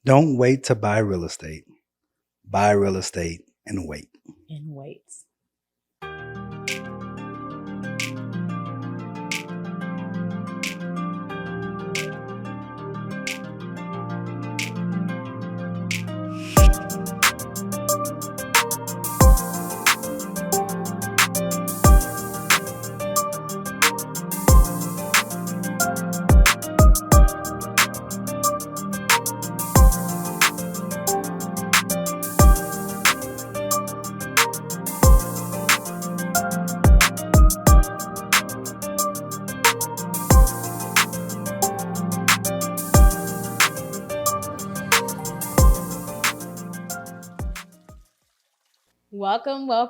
Don't wait to buy real estate. Buy real estate and wait. And wait.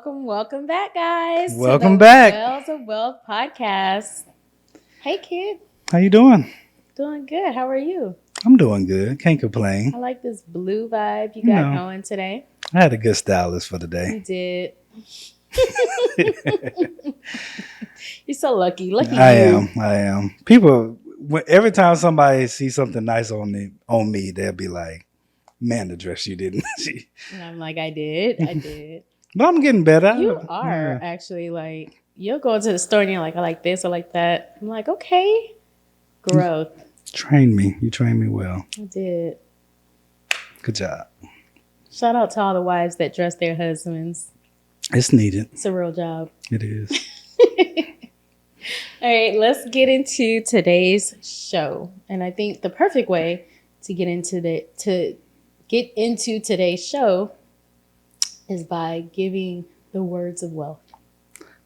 Welcome back, guys. Welcome to the back. Wells of Wealth podcast. Hey, kid. How you doing? Doing good. How are you? I'm doing good. Can't complain. I like this blue vibe you got going today. I had a good stylist for the day. You did. You're so lucky. I am. People, every time somebody sees something nice on me, they'll be like, "Man, the dress you didn't see." And I'm like, I did. But I'm getting better. You are actually like, you'll go into the store and you're like, I like this, I like that. I'm like, okay, growth. You trained me well. I did. Good job. Shout out to all the wives that dress their husbands. It's needed. It's a real job. It is. All right, let's get into today's show. And I think the perfect way to get into today's show is by giving the words of wealth.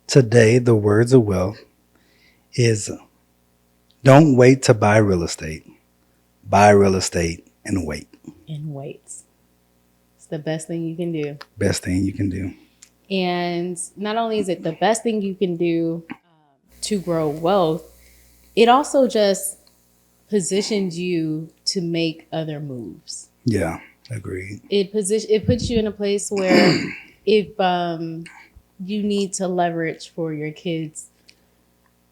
Today, the words of wealth is don't wait to buy real estate. Buy real estate and wait. And wait. It's the best thing you can do. Best thing you can do. And not only is it the best thing you can do to grow wealth, it also just positions you to make other moves. Yeah, agreed. It puts you in a place where if you need to leverage for your kids'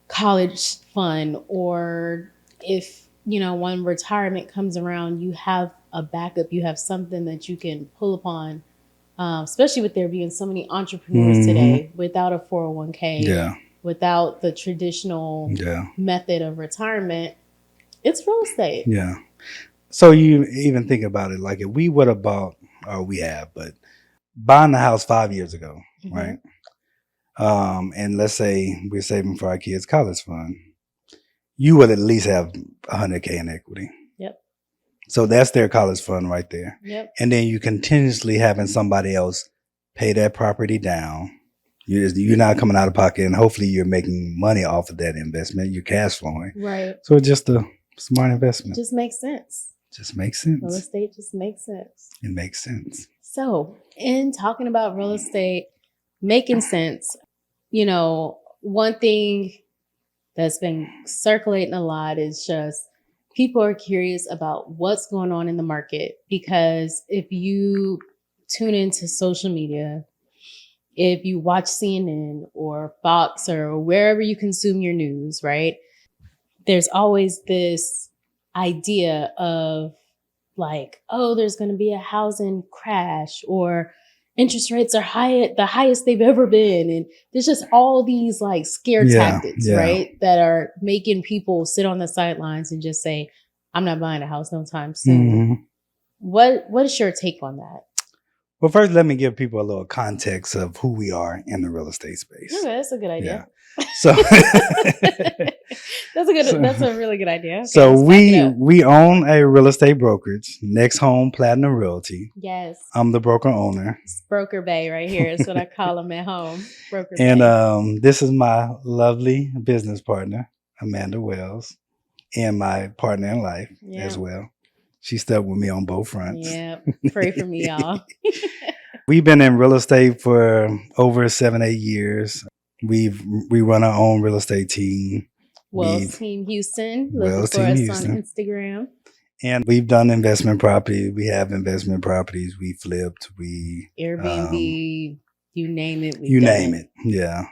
college fund, or if when retirement comes around, you have a backup, you have something that you can pull upon. Especially with there being so many entrepreneurs today without a 401k, without the traditional method of retirement, it's real estate. Yeah. So you even think about it, like if we would have bought, or we have, but buying the house 5 years ago, right? And let's say we're saving for our kids' college fund, you would at least have $100K in equity. Yep. So that's their college fund right there. Yep. And then you continuously having somebody else pay that property down. You're not coming out of pocket, and hopefully you're making money off of that investment. You're cash flowing. Right. So it's just a smart investment. Just makes sense. Just makes sense. Real estate just makes sense. It makes sense. So in talking about real estate making sense, one thing that's been circulating a lot is just people are curious about what's going on in the market, because if you tune into social media, if you watch CNN or Fox or wherever you consume your news, right, there's always this idea of like, oh, there's going to be a housing crash, or interest rates are the highest they've ever been. And there's just all these like scare tactics, right, that are making people sit on the sidelines and just say, I'm not buying a house no time soon. What is your take on that? Well, first, let me give people a little context of who we are in the real estate space. Okay, that's a good idea. Yeah. So that's a really good idea. Okay, so we own a real estate brokerage, Next Home Platinum Realty. Yes. I'm the broker owner. It's Broker Bay right here. It's what I call them at home. Broker and Bay. This is my lovely business partner, Amanda Wells, and my partner in life as well. She stuck with me on both fronts. Yeah. Pray for me, y'all. We've been in real estate for over 7-8 years. We run our own real estate team. Wells Team Houston. Look for us on Instagram. And we've done investment property. We have investment properties. We flipped. We Airbnb. You name it. You name it. Yeah.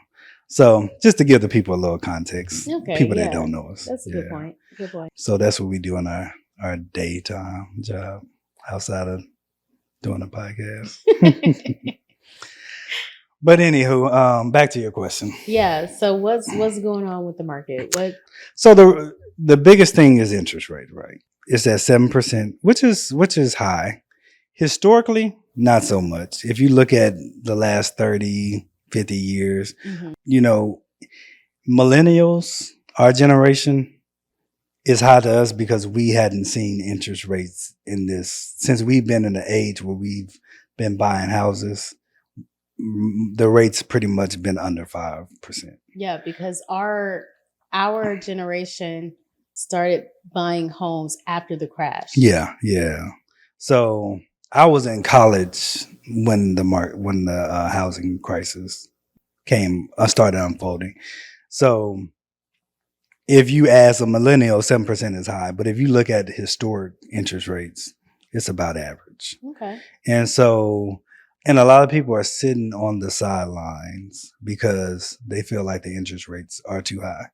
So just to give the people a little context, people that don't know us. That's a good point. Good point. So that's what we do in our daytime job. outside of doing a podcast. But anywho, back to your question. Yeah. So what's going on with the market? What? So the biggest thing is interest rate, right? It's at 7%, which is high. Historically, not so much. If you look at the last 30, 50 years, you know, millennials, our generation, is high to us because we hadn't seen interest rates in this since we've been in the age where we've been buying houses. The rates pretty much been under 5%. Yeah, because our generation started buying homes after the crash. Yeah. So I was in college when the housing crisis started unfolding. So if you ask a millennial, 7% is high, but if you look at historic interest rates, it's about average. Okay. And a lot of people are sitting on the sidelines because they feel like the interest rates are too high.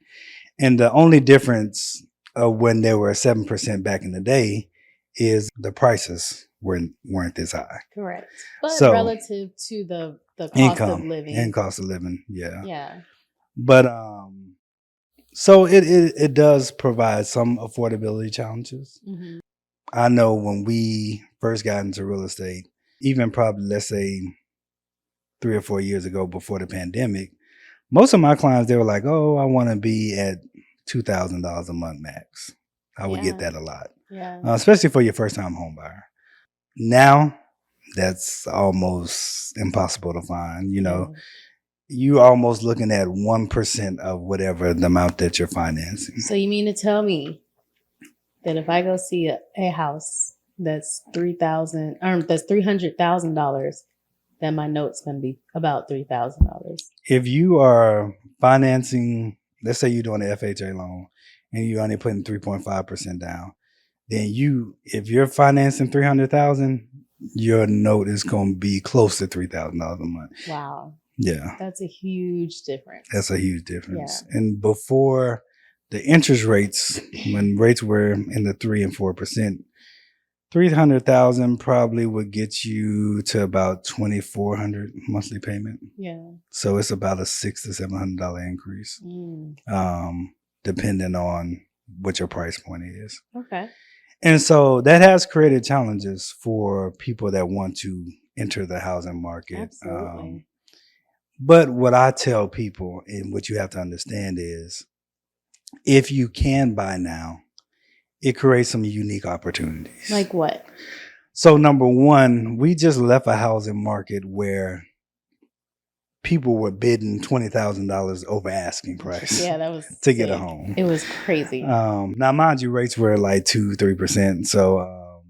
And the only difference of when they were 7% back in the day is the prices weren't this high. Correct. But So, relative to the cost income of living. and cost of living, yeah. Yeah. But so it does provide some affordability challenges. I know when we first got into real estate, even probably let's say 3 or 4 years ago before the pandemic, most of my clients, they were like, "Oh, I want to be at $2,000 a month max." I would get that a lot, especially for your first time home buyer. Now that's almost impossible to find. You know, you almost looking at 1% of whatever the amount that you're financing. So you mean to tell me that if I go see a house that's $300,000, then my note's going to be about $3,000? If you are financing, let's say you're doing an FHA loan and you're only putting 3.5% down, then if you're financing $300,000, your note is going to be close to $3,000 a month. Wow. Yeah. That's a huge difference. That's a huge difference. Yeah. And before the interest rates, when rates were in the 3 and 4%, 300,000 probably would get you to about 2,400 monthly payment. Yeah. So it's about a $600 to $700 increase, depending on what your price point is. Okay. And so that has created challenges for people that want to enter the housing market. Absolutely. But what I tell people and what you have to understand is if you can buy now, it creates some unique opportunities. Like what? So number one, we just left a housing market where people were bidding $20,000 over asking price. Yeah, that was to get a home. It was crazy. Now, mind you, rates were like 2-3%. So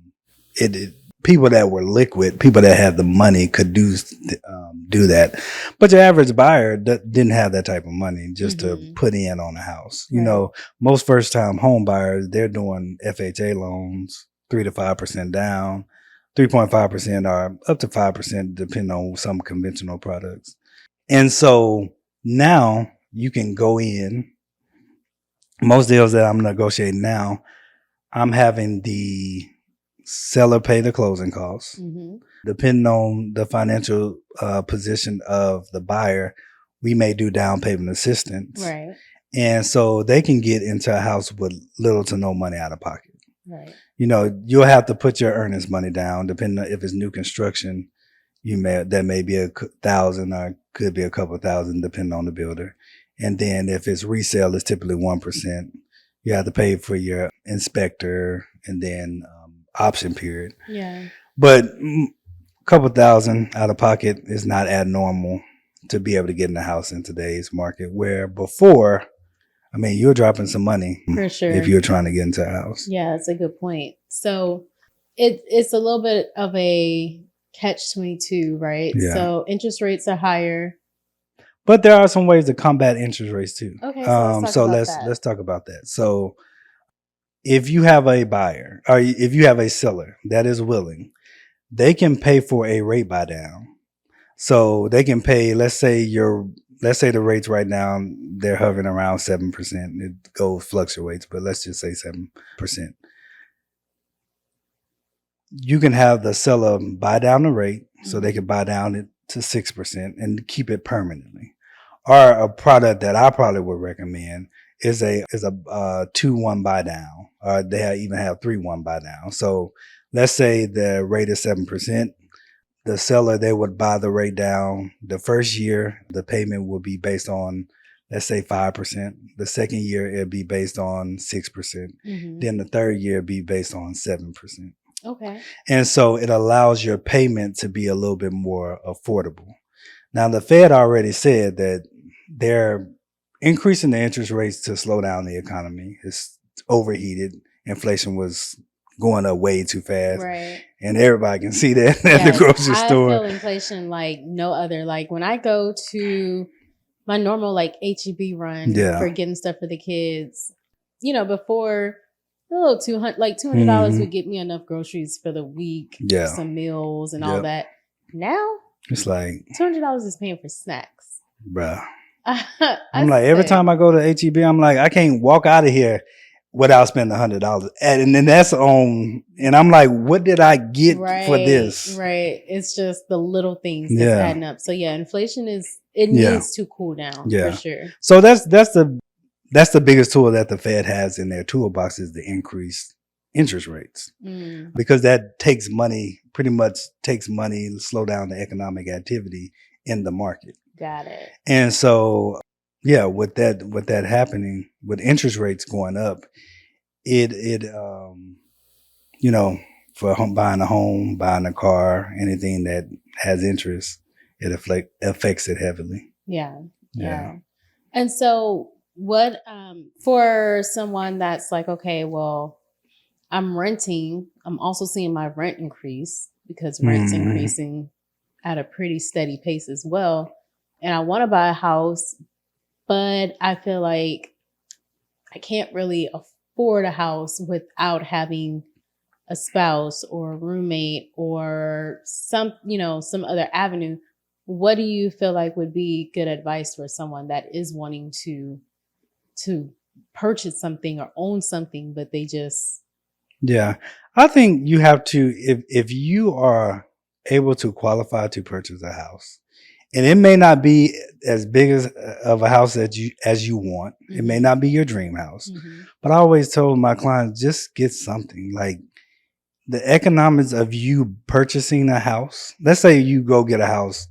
people that were liquid, people that had the money could do that. But your average buyer didn't have that type of money just to put in on a house. You know, most first time home buyers, they're doing FHA loans, 3 to 5% down, 3.5% or up to 5% depending on some conventional products. And so now you can go in. Most deals that I'm negotiating now, I'm having the seller pay the closing costs. Depending on the financial position of the buyer, we may do down payment assistance. Right. And so they can get into a house with little to no money out of pocket. Right. You know, you'll have to put your earnings money down, depending on if it's new construction. That may be $1,000 or could be a couple thousand, depending on the builder. And then if it's resale, it's typically 1%. You have to pay for your inspector and then option period. Yeah. But a couple thousand out of pocket is not abnormal to be able to get in the house in today's market, where before, I mean, you're dropping some money for sure if you're trying to get into a house. Yeah, that's a good point. So it's a little bit of a catch-22, right? Yeah. So interest rates are higher. But there are some ways to combat interest rates too. Okay, so let's talk about that. So if you have a buyer or if you have a seller that is willing, they can pay for a rate buy down. So they can pay, let's say the rates right now, they're hovering around 7%. It fluctuates, but let's just say 7%. you can have the seller buy down the rate, so they can buy down it to 6% and keep it permanently. Or a product that I probably would recommend is a 2-1 buy down, or they even have 3-1 buy down. So let's say the rate is 7%. The seller, they would buy the rate down. The first year, the payment will be based on, let's say, 5%. The second year, it'll be based on 6%. Then the third year, be based on 7%. Okay. And so it allows your payment to be a little bit more affordable. Now, the Fed already said that they're increasing the interest rates to slow down the economy. It's overheated. Inflation was going up way too fast. Right. And everybody can see that at the grocery store. I feel inflation like no other. Like when I go to my normal like HEB run for getting stuff for the kids, before $200 would get me enough groceries for the week, some meals and all that. Now it's like $200 is paying for snacks, bruh. I'm like, every time I go to HEB, I'm like, I can't walk out of here without spending $100. And then that's on, and I'm like, what did I get for this? Right. It's just the little things that's adding up. So inflation needs to cool down for sure. So that's the biggest tool that the Fed has in their toolbox is the increased interest rates, because that pretty much takes money to slow down the economic activity in the market. Got it. And so, with that happening, with interest rates going up, it for buying a home, buying a car, anything that has interest, it affects it heavily. Yeah. And so what, for someone that's like, okay, well, I'm renting, I'm also seeing my rent increase because rent's increasing at a pretty steady pace as well. And I want to buy a house, but I feel like I can't really afford a house without having a spouse or a roommate or some other avenue. What do you feel like would be good advice for someone that is wanting to purchase something or own something, but they just... I think you have to, if you are able to qualify to purchase a house, and it may not be as big of a house as you want. It may not be your dream house. But I always told my clients, just get something. Like the economics of you purchasing a house. Let's say you go get a house,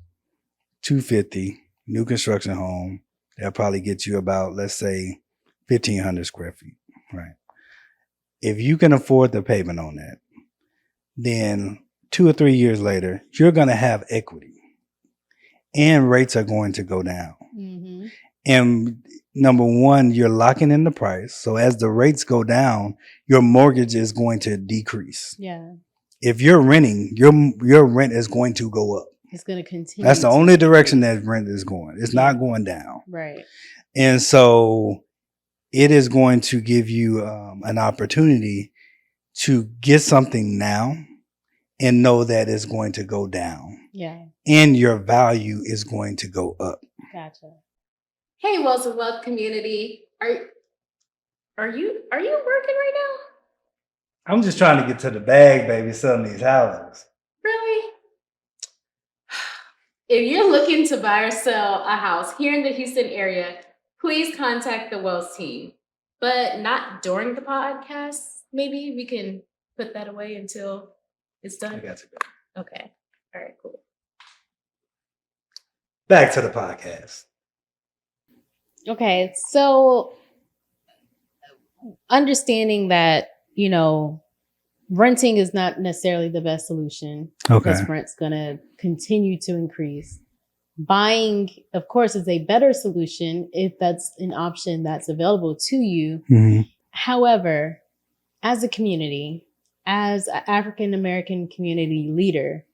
$250, new construction home. That'll probably get you about, let's say, 1,500 square feet, right? If you can afford the payment on that, then 2 or 3 years later, you're going to have equity. And rates are going to go down. And number one, you're locking in the price. So as the rates go down, your mortgage is going to decrease. If you're renting, your rent is going to go up. It's going to continue. That's the only direction that rent is going. It's not going down. Right. And so it is going to give you an opportunity to get something now and know that it's going to go down. And your value is going to go up. Gotcha. Hey, Wealth of Wealth community. Are you working right now? I'm just trying to get to the bag, baby, selling these houses. Really? If you're looking to buy or sell a house here in the Houston area, please contact the Wealth team. But not during the podcast. Maybe we can put that away until it's done. I got to go. Okay. All right, cool. Back to the podcast. Okay, so understanding that, renting is not necessarily the best solution because rent's going to continue to increase. Buying, of course, is a better solution if that's an option that's available to you. However, as a community, as an African-American community leader,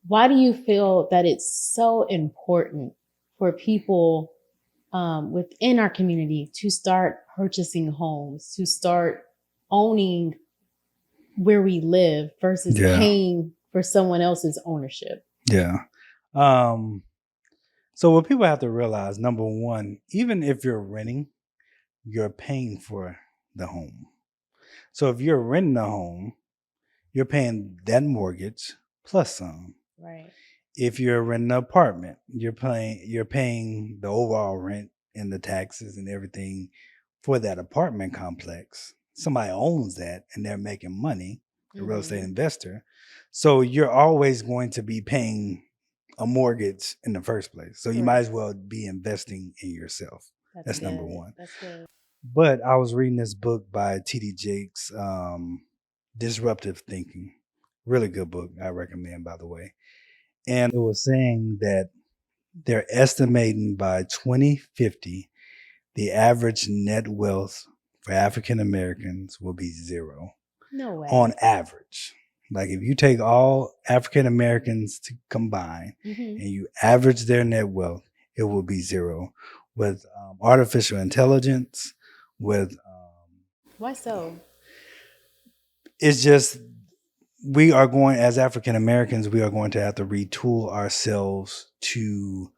why do you feel that it's so important for people within our community to start purchasing homes, to start owning where we live versus paying for someone else's ownership? So what people have to realize, number one, even if you're renting, you're paying for the home. So if you're renting a home, you're paying that mortgage plus some. Right. If you're renting an apartment, you're paying the overall rent and the taxes and everything for that apartment complex. Somebody owns that and they're making money, a real estate investor. So you're always going to be paying a mortgage in the first place. So you might as well be investing in yourself. That's number one. That's good. But I was reading this book by T.D. Jakes, Disruptive Thinking. Really good book. I recommend, by the way. And it was saying that they're estimating by 2050, the average net wealth for African Americans will be zero. No way. On average. Like if you take all African Americans to combine and you average their net wealth, it will be zero. With artificial intelligence, with why so? It's just we are going, as African Americans, we are going to have to retool ourselves to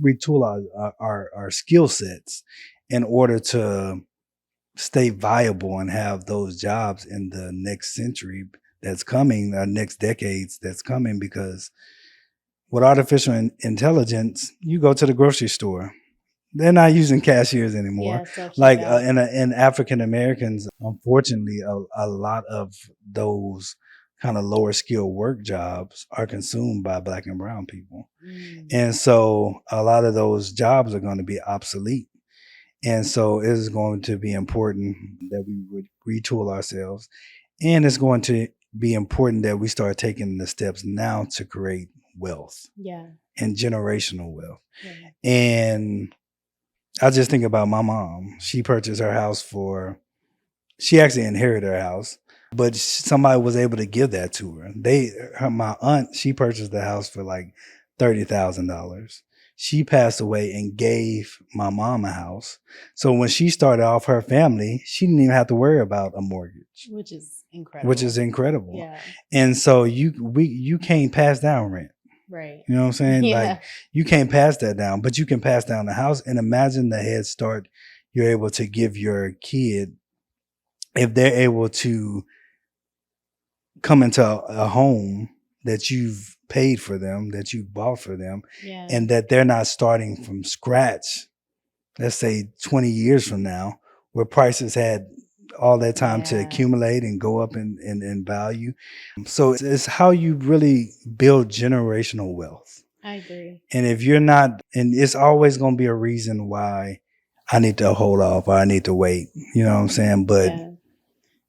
retool our skill sets in order to stay viable and have those jobs in the next century that's coming, next decades that's coming. Because with artificial intelligence, you go to the grocery store, they're not using cashiers anymore. Like in African Americans, unfortunately, a lot of those kind of lower skill work jobs are consumed by Black and brown people. And so a lot of those jobs are going to be obsolete. And so it is going to be important that we would retool ourselves. And it's going to be important that we start taking the steps now to create wealth. Yeah. And generational wealth. Yeah. And I just think about my mom. She purchased her house she actually inherited her house, but somebody was able to give that to her. My aunt, she purchased the house for like $30,000. She passed away and gave my mom a house. So when she started off her family, she didn't even have to worry about a mortgage. Which is incredible. Yeah. And so you can't pass down rent. Right. You know what I'm saying? Yeah. Like you can't pass that down, but you can pass down the house. And imagine the head start you're able to give your kid if they're able to come into a home that you've paid for them, that you bought for them, and that they're not starting from scratch. Let's say 20 years from now, where prices had all that time to accumulate and go up in value. So it's how you really build generational wealth. I agree. And if you're not, and it's always going to be a reason why I need to hold off or I need to wait. You know what I'm saying? But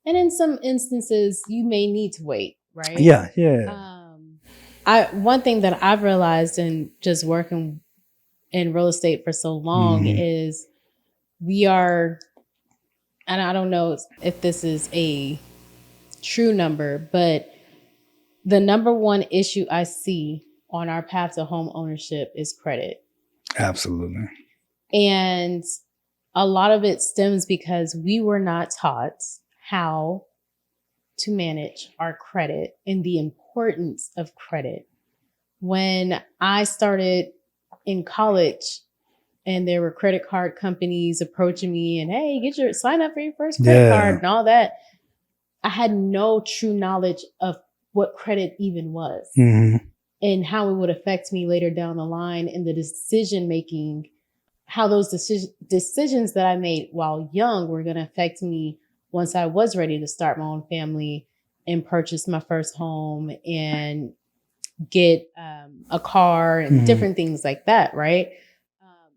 and in some instances, you may need to wait, right? Yeah, yeah. One thing that I've realized in just working in real estate for so long is we are, and I don't know if this is a true number, but the number one issue I see on our path to home ownership is credit. Absolutely. And a lot of it stems because we were not taught how to manage our credit and the importance of credit. When I started in college and there were credit card companies approaching me and, hey, sign up for your first credit card and all that, I had no true knowledge of what credit even was and how it would affect me later down the line in the decision making, how those decisions that I made while young were going to affect me once I was ready to start my own family and purchase my first home and get a car and different things like that, right?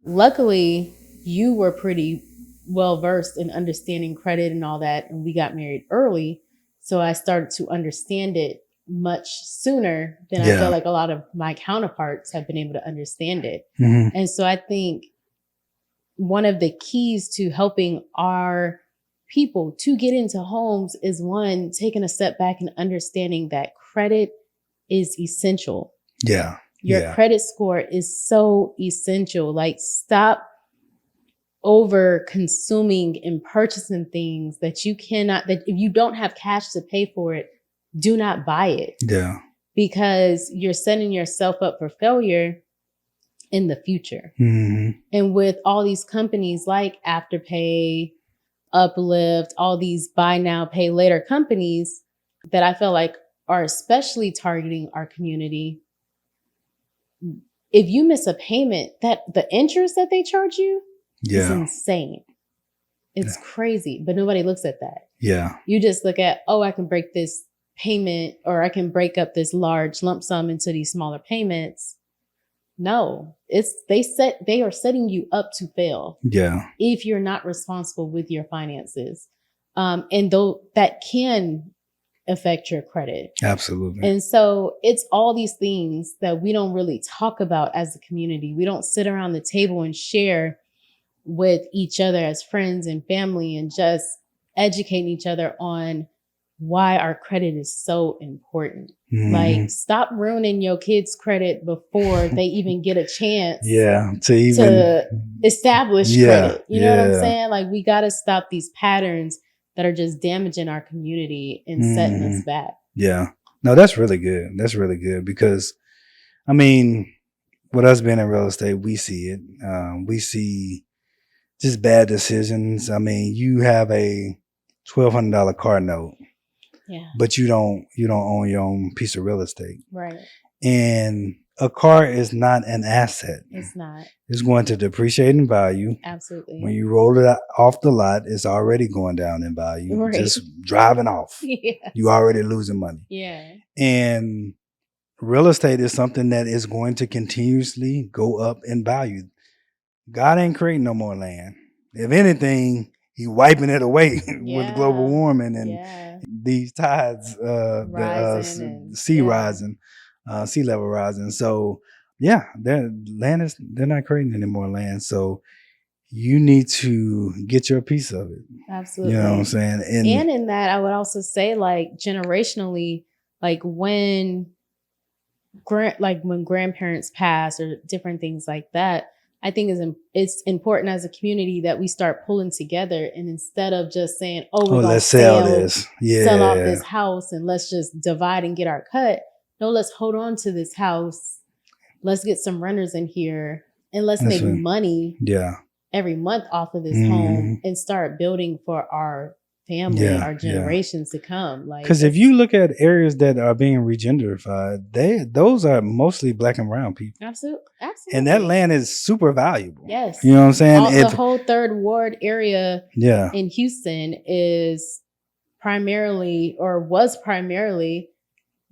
Luckily, you were pretty well versed in understanding credit and all that, and we got married early. So I started to understand it much sooner than I feel like a lot of my counterparts have been able to understand it. And so I think one of the keys to helping our people to get into homes is one, taking a step back and understanding that credit is essential. Yeah. Your credit score is so essential. Like stop over consuming and purchasing things that you cannot, that if you don't have cash to pay for it, do not buy it. Yeah. Because you're setting yourself up for failure in the future. And with all these companies like Afterpay, Uplift, all these buy now, pay later companies that I feel like are especially targeting our community. If you miss a payment, that the interest that they charge you is insane. It's crazy, but nobody looks at that. Yeah. You just look at, oh, I can break this payment, or I can break up this large lump sum into these smaller payments. No, they are setting you up to fail. Yeah. If you're not responsible with your finances. And though that can affect your credit. Absolutely. And so it's all these things that we don't really talk about as a community. We don't sit around the table and share with each other as friends and family and just educating each other on why our credit is so important. Mm-hmm. Like, stop ruining your kids' credit before they even get a chance to establish credit. You know what I'm saying? Like, we got to stop these patterns that are just damaging our community and setting us back. Yeah. No, that's really good. That's really good because, I mean, with us being in real estate, we see it. We see just bad decisions. I mean, you have a $1,200 car note. Yeah. But you don't own your own piece of real estate. Right. And a car is not an asset. It's not. It's going to depreciate in value. Absolutely. When you roll it off the lot, it's already going down in value. Right. Just driving off. Yeah. You already losing money. Yeah. And real estate is something that is going to continuously go up in value. God ain't creating no more land. If anything, He wiping it away with global warming and these tides, sea level rising. So they're not creating any more land. So you need to get your piece of it. Absolutely. You know what I'm saying? And in that, I would also say, like, generationally, like when grandparents pass or different things like that, I think it's important as a community that we start pulling together, and instead of just saying, "Oh, we're gonna sell off this house and let's just divide and get our cut." No, let's hold on to this house. Let's get some renters in here, and let's make money every month off of this home and start building for our family, our generations to come. Like, because if you look at areas that are being regentrified, those are mostly Black and brown people. Absolutely. And that land is super valuable. Yes. You know what I'm saying? The whole third ward area in Houston is primarily, or was primarily,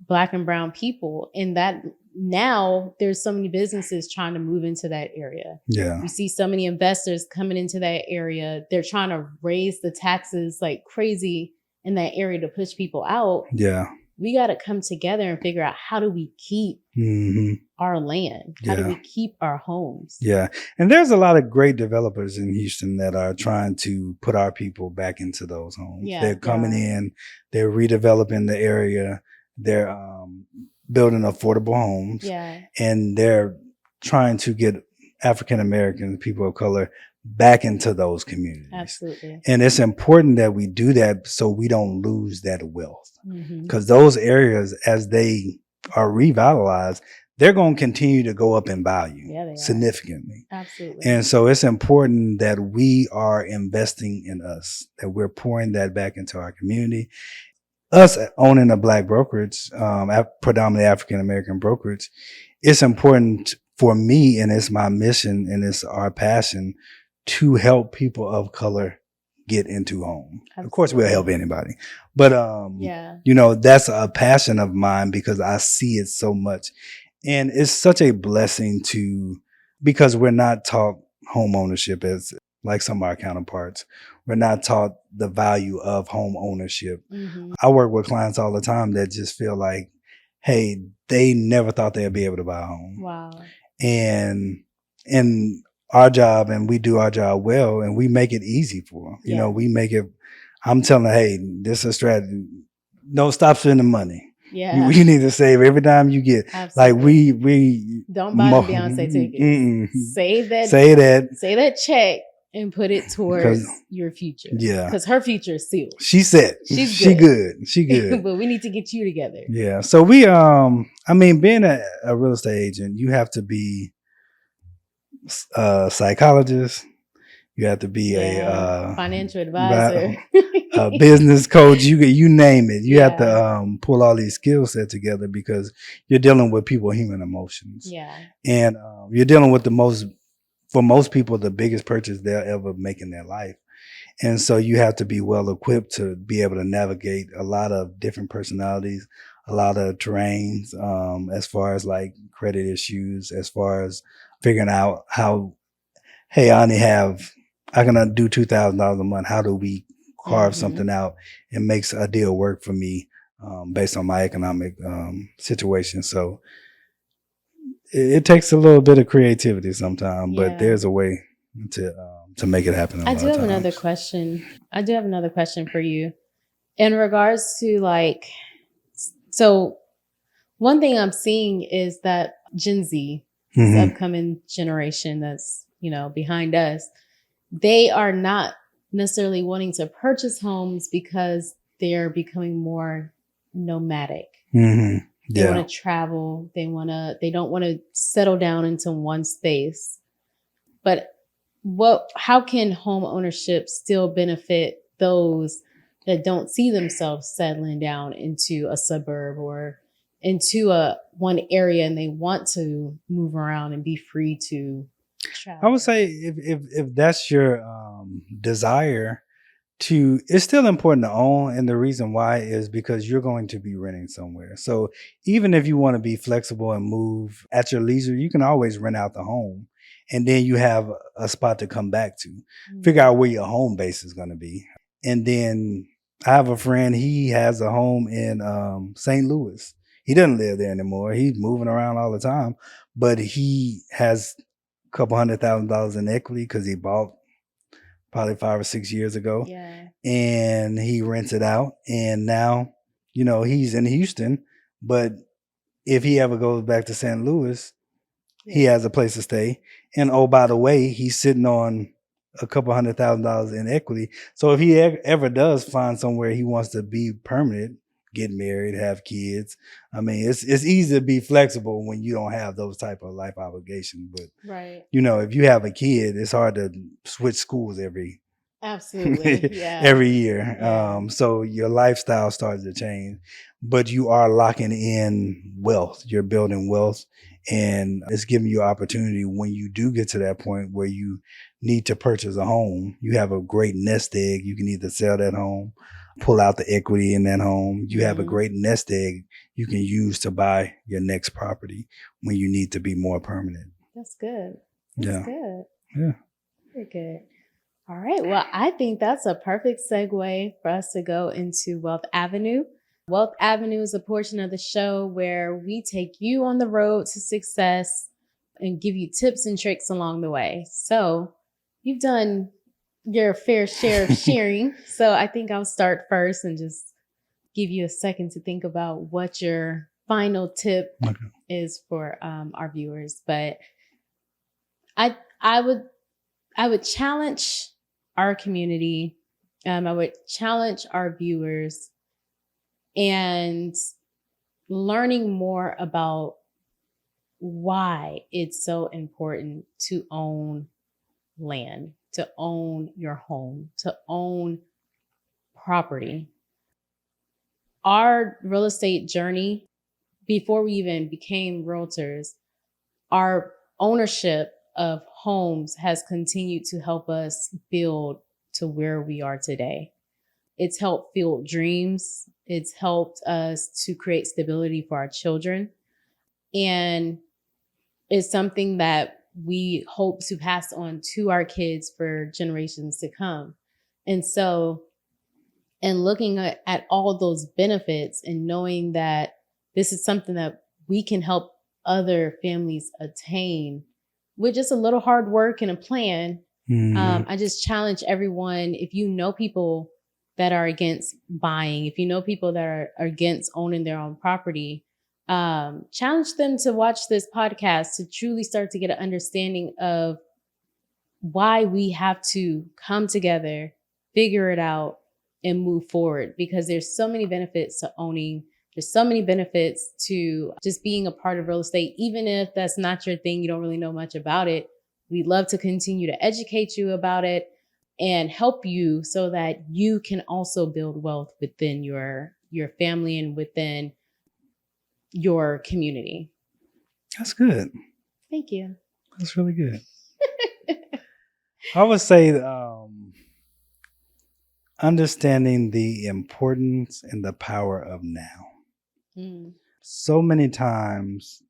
Black and brown people. And that now there's so many businesses trying to move into that area. Yeah. You see so many investors coming into that area. They're trying to raise the taxes like crazy in that area to push people out. Yeah. We got to come together and figure out, how do we keep our land? How do we keep our homes? Yeah. And there's a lot of great developers in Houston that are trying to put our people back into those homes. Yeah, they're coming in, they're redeveloping the area. They're building affordable homes. Yeah. And they're trying to get African American people of color back into those communities. Absolutely. And it's important that we do that so we don't lose that wealth. Because those areas, as they are revitalized, they're going to continue to go up in value significantly. Absolutely. And so it's important that we are investing in us, that we're pouring that back into our community. Us owning a Black brokerage, predominantly African American brokerage, it's important for me, and it's my mission, and it's our passion to help people of color get into home. Absolutely. Of course, we'll help anybody, but that's a passion of mine because I see it so much, and it's such a blessing because we're not taught home ownership as like some of our counterparts. We're not taught the value of home ownership. I work with clients all the time that just feel like, hey, they never thought they'd be able to buy a home. Wow. And our job, and we do our job well, and we make it easy for them. You know, we make it, I'm telling them, hey, this is a strategy. Don't stop spending money. Yeah. You need to save every time you get. Absolutely. Like we don't buy the Beyonce tickets. Save that check and put it towards your future. Yeah. Because her future is sealed. She's set. She good. But we need to get you together. Yeah. So we being a real estate agent, you have to be a psychologist, You have to be financial a advisor. business coach. You name it. You have Yeah. to pull all these skill sets together because you're dealing with people, human emotions, Yeah. and you're dealing with for most people, the biggest purchase they'll ever make in their life. And so you have to be well equipped to be able to navigate a lot of different personalities, a lot of terrains, as far as like credit issues, as far as figuring out how, hey, I can do $2,000 a month. How do we carve something out and makes a deal work for me based on my economic situation? So it takes a little bit of creativity sometimes, but there's a way to make it happen. I do have another question. I do have another question for you in regards to like, so one thing I'm seeing is that Gen Z, this upcoming generation that's, behind us, they are not necessarily wanting to purchase homes because they're becoming more nomadic. They want to travel. They don't want to settle down into one space. But how can home ownership still benefit those that don't see themselves settling down into a suburb or into one area and they want to move around and be free to travel? I would say if that's your desire it's still important to own. And the reason why is because you're going to be renting somewhere. So even if you want to be flexible and move at your leisure, you can always rent out the home. And then you have a spot to come back to. Figure out where your home base is going to be. And then I have a friend, he has a home in St. Louis. He doesn't live there anymore. He's moving around all the time, but he has a couple $100,000 in equity because he bought probably 5 or 6 years ago. Yeah. And he rents it out. And now, he's in Houston, but if he ever goes back to St. Louis, he has a place to stay. And oh, by the way, he's sitting on a couple $100,000 in equity. So if he ever does find somewhere he wants to be permanent, get married, have kids, I mean, it's easy to be flexible when you don't have those type of life obligations. But if you have a kid, it's hard to switch schools every year. So your lifestyle starts to change, but you are locking in wealth. You're building wealth, and it's giving you opportunity when you do get to that point where you need to purchase a home. You have a great nest egg. You can either sell that home, pull out the equity in that home. You have a great nest egg you can use to buy your next property when you need to be more permanent. That's good. That's good. Yeah. Very good. All right. Well, I think that's a perfect segue for us to go into Wealth Avenue. Wealth Avenue is a portion of the show where we take you on the road to success and give you tips and tricks along the way. So you've done your fair share of sharing. So I think I'll start first and just give you a second to think about what your final tip is for our viewers. But I would challenge our community. I would challenge our viewers and learning more about why it's so important to own land, to own your home, to own property. Our real estate journey, before we even became realtors, our ownership of homes has continued to help us build to where we are today. It's helped fuel dreams. It's helped us to create stability for our children. And it's something that we hope to pass on to our kids for generations to come. And so, and looking at all those benefits and knowing that this is something that we can help other families attain with just a little hard work and a plan. I just challenge everyone, if you know people that are against buying, if you know people that are against owning their own property, challenge them to watch this podcast to truly start to get an understanding of why we have to come together, figure it out, and move forward, because there's so many benefits to owning. There's so many benefits to just being a part of real estate. Even if that's not your thing, you don't really know much about it, We'd love to continue to educate you about it and help you so that you can also build wealth within your family and within your community. That's good. Thank you. That's really good. I would say understanding the importance and the power of now. So many times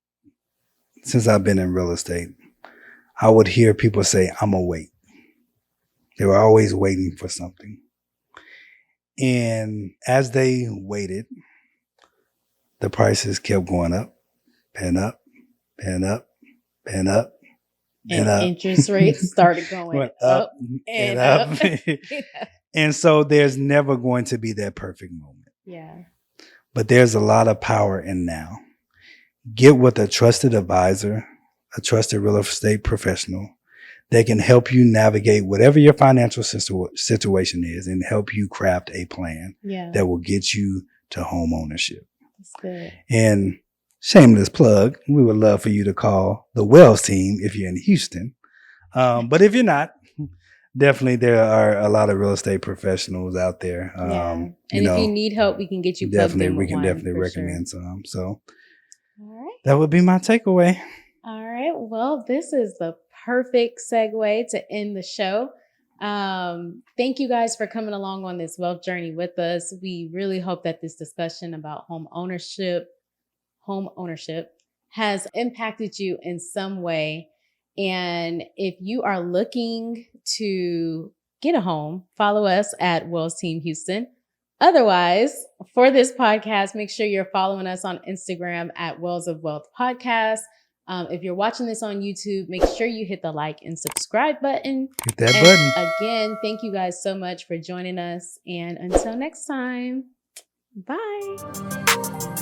since I've been in real estate, I would hear people say, I'm going to wait. They were always waiting for something. And as they waited, the prices kept going up and up and up and up. And interest rates started going up and up. And so there's never going to be that perfect moment. Yeah. But there's a lot of power in now. Get with a trusted advisor, a trusted real estate professional that can help you navigate whatever your financial situation is and help you craft a plan that will get you to home ownership. That's good. And shameless plug, we would love for you to call the Wells team if you're in Houston. But if you're not, definitely there are a lot of real estate professionals out there. And if you need help, we can get you plugged in. We can definitely recommend some. So all right. That would be my takeaway. All right. Well, this is the perfect segue to end the show. Thank you guys for coming along on this wealth journey with us. We really hope that this discussion about home ownership has impacted you in some way. And if you are looking to get a home, follow us at Wells Team Houston. Otherwise, for this podcast, make sure you're following us on Instagram at Wells of Wealth Podcast. If you're watching this on YouTube, make sure you hit the like and subscribe button. Hit that button. Again, thank you guys so much for joining us. And until next time, bye.